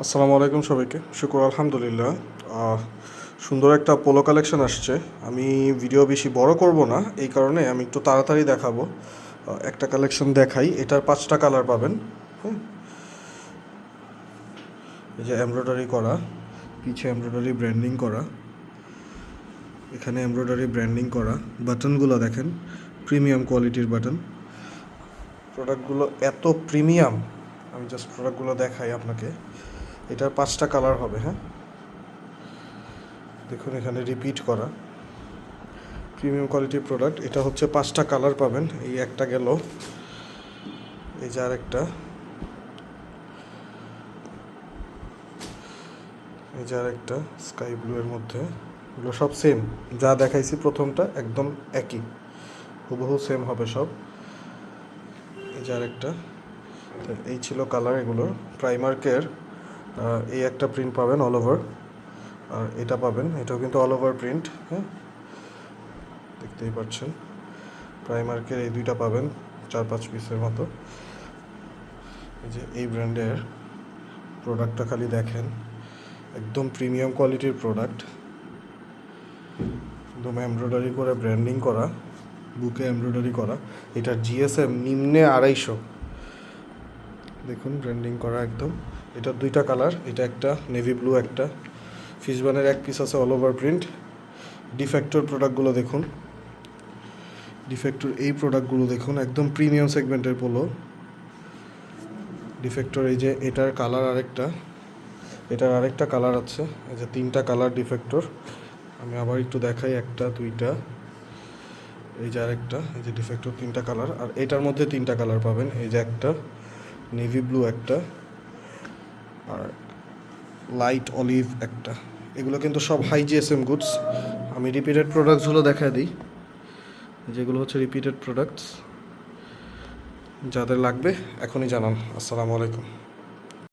আসসালামু আলাইকুম সবাইকে। শুকর আলহামদুলিল্লাহ। সুন্দর একটা পোলো কালেকশন আসছে। আমি ভিডিও বেশি বড় করব না, এই কারণে আমি একটু তাড়াতাড়ি দেখাবো। একটা কালেকশন দেখাই। এটার 5টা কালার পাবেন। হ্যাঁ, এই যে এমব্রয়ডারি করা, পিছে এমব্রয়ডারি ব্র্যান্ডিং করা, এখানে এমব্রয়ডারি ব্র্যান্ডিং করা। বাটনগুলো দেখেন, প্রিমিয়াম কোয়ালিটির বাটন। প্রোডাক্টগুলো এত প্রিমিয়াম, আমি জাস্ট প্রোডাক্টগুলো দেখাই আপনাকে। এটার 5টা কালার হবে। হ্যাঁ, দেখুন এখানে রিপিট করা প্রিমিয়াম কোয়ালিটির প্রোডাক্ট। এটা হচ্ছে 5টা কালার পাবেন। এই একটা গেল, এই যে আরেকটা, এই যে আরেকটা স্কাই ব্লু এর মধ্যে। এগুলো সব সেম, যা দেখাইছি প্রথমটা একদম একই, হুবহু সেম হবে সব। এই যে আরেকটা। তো এই ছিল কালার এগুলোর। প্রাইমার্কের এই একটা প্রিন্ট পাবেন অল ওভার, আর এটা পাবেন, এটাও কিন্তু অল ওভার প্রিন্ট। হ্যাঁ, দেখতেই পাচ্ছেন। প্রাইমার্কের এই দুইটা পাবেন 4-5 পিসের মতো। এই যে এই ব্র্যান্ডের প্রোডাক্টটা খালি দেখেন, একদম প্রিমিয়াম কোয়ালিটির প্রোডাক্ট, একদম এমব্রয়ডারি করে ব্র্যান্ডিং করা, বুকে এমব্রয়ডারি করা। এটার জিএসএম নিম্নে 250। দেখুন ব্র্যান্ডিং করা একদম। এটার 2টা কালার, এটা একটা নেভি ব্লু, একটা ফিশবানের এক পিস আছে অল ওভার প্রিন্ট। ডিফেক্টর প্রোডাক্টগুলো দেখুন, ডিফেক্টর এই প্রোডাক্টগুলো দেখুন, একদম প্রিমিয়াম সেগমেন্টের পোলো। ডিফেক্টর এই যে এটার কালার আরেকটা, এটার আরেকটা কালার আছে। এই যে 3টা কালার ডিফেক্টর। আমি আবার একটু দেখাই, 1টা 2টা, এই যে আরেকটা। এই যে ডিফেক্টর 3টা কালার, আর এটার মধ্যে 3টা কালার পাবেন। এই যে একটা নেভি ব্লু, একটা আর লাইট অলিভ একটা। এগুলো কিন্তু সব হাই জিএসএম গুডস। আমি রিপিটেড প্রোডাক্টসগুলো দেখায় দিই, যেগুলো হচ্ছে রিপিটেড প্রোডাক্টস। যাদের লাগবে এখনই জানান। আসসালামু আলাইকুম।